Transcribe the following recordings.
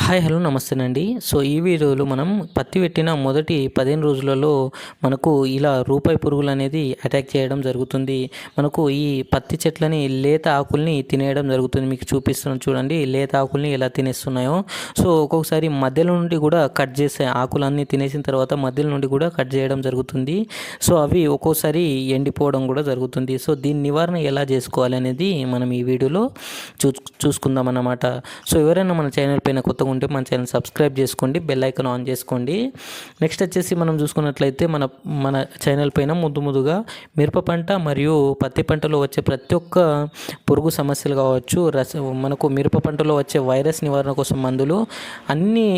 Hi hello నమస్తేనండి. So ఈ వీడియోలో మనం పత్తి పెట్టిన మొదటి 15 రోజులలో మనకు ఇలా రూపాయి పురుగులు అనేది అటాక్ చేయడం జరుగుతుంది. మనకు ఈ పత్తి చెట్లని లేత ఆకుల్ని తినేయడం జరుగుతుంది. మీకు చూపిస్తున్నాను చూడండి, లేత ఆకుల్ని ఎలా తినేస్తున్నాయో. సో ఒక్కొక్కసారి మధ్యలో నుండి కూడా కట్ చేసే ఆకులన్నీ తినేసిన తర్వాత మధ్యలో నుండి కూడా కట్ చేయడం జరుగుతుంది. సో అవి ఒక్కోసారి ఎండిపోవడం కూడా జరుగుతుంది. సో దీని నివారణ ఎలా చేసుకోవాలి అనేది మనం ఈ వీడియోలో చూసుకుందాం అన్నమాట. సో ఎవరైనా మన ఛానల్ పైన కొత్తగా ఉంటే మన ఛానల్ సబ్స్క్రైబ్ చేసుకోండి, బెల్ ఐకాన్ ఆన్ చేసుకోండి. నెక్స్ట్ వచ్చేసి మనం చూసుకున్నట్లయితే మన ఛానల్ పైన ముందుగా మిరప పంట మరియు పత్తి పంటలో వచ్చే ప్రతి ఒక్క పురుగు సమస్యలు కావచ్చు, మనకు మిరప పంటలో వచ్చే వైరస్ నివారణ కోసం మందులు, అన్ని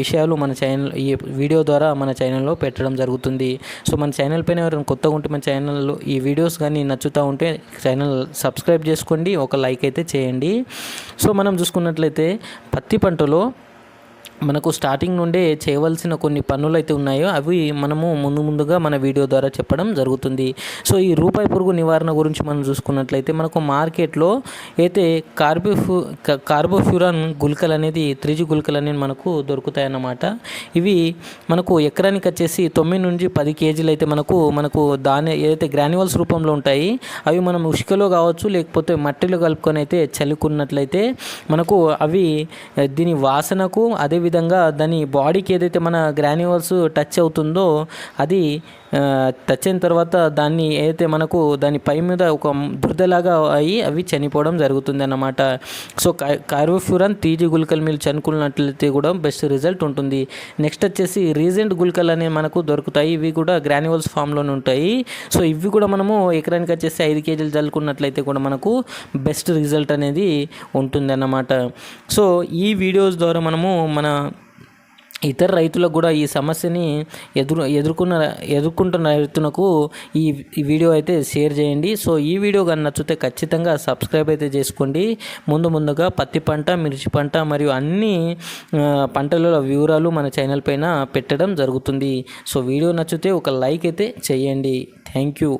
విషయాలు మన ఛానల్ ఈ వీడియో ద్వారా మన ఛానల్లో పెట్టడం జరుగుతుంది. సో మన ఛానల్ పైన ఎవరైనా కొత్తగా ఉంటే మన ఛానల్లో ఈ వీడియోస్ కానీ నచ్చుతూ ఉంటే ఛానల్ సబ్స్క్రైబ్ చేసుకోండి, ఒక లైక్ అయితే చేయండి. సో మనం చూసుకున్నట్లయితే పత్తి పంటలో మనకు స్టార్టింగ్ నుండే చేయవలసిన కొన్ని పనులు అయితే ఉన్నాయో అవి మనము ముందుగా మన వీడియో ద్వారా చెప్పడం జరుగుతుంది. సో ఈ రూపాయి పురుగు నివారణ గురించి మనం చూసుకున్నట్లయితే మనకు మార్కెట్లో అయితే కార్బోఫ్యూరాన్ గుళికలు అనేది 3G గుళికలు అనేది మనకు దొరుకుతాయి అన్నమాట. ఇవి మనకు ఎకరానికి వచ్చేసి 9 నుంచి 10 కేజీలు అయితే మనకు దాని ఏదైతే గ్రాన్యువల్స్ రూపంలో ఉంటాయి అవి మనం ఉష్కలో కావచ్చు లేకపోతే మట్టిలో కలుపుకొని అయితే చల్లుకున్నట్లయితే మనకు అవి దీని వాసనకు అదేవిధంగా దాని బాడీకి ఏదైతే మన గ్రాన్యువల్స్ టచ్ అవుతుందో అది టచ్ అయిన తర్వాత దాన్ని ఏదైతే మనకు దాని పై మీద ఒక దురదలాగా అయ్యి అవి చనిపోవడం జరుగుతుంది అన్నమాట. సో కార్బోఫ్యూరాన్ 3G గుళికలు మీరు చనుకున్నట్లయితే కూడా బెస్ట్ రిజల్ట్ ఉంటుంది. నెక్స్ట్ వచ్చేసి రీజెంట్ గుళికలు అనేవి మనకు దొరుకుతాయి. ఇవి కూడా గ్రాన్యువల్స్ ఫామ్లోనే ఉంటాయి. సో ఇవి కూడా మనము ఎకరానికి వచ్చేసి 5 కేజీలు చల్లుకున్నట్లయితే కూడా మనకు బెస్ట్ రిజల్ట్ అనేది ఉంటుంది అన్నమాట. సో ఈ వీడియోస్ ద్వారా మనము మన ఇతర రైతులకు కూడా ఈ సమస్యని ఎదుర్కొంటున్న రైతులకు ఈ వీడియో అయితే షేర్ చేయండి. సో ఈ వీడియో కానీ నచ్చితే ఖచ్చితంగా సబ్స్క్రైబ్ అయితే చేసుకోండి. ముందుగా పత్తి పంట, మిర్చి పంట మరియు అన్ని పంటల వివరాలు మన ఛానల్ పైన పెట్టడం జరుగుతుంది. సో వీడియో నచ్చితే ఒక లైక్ అయితే చేయండి. Thank you.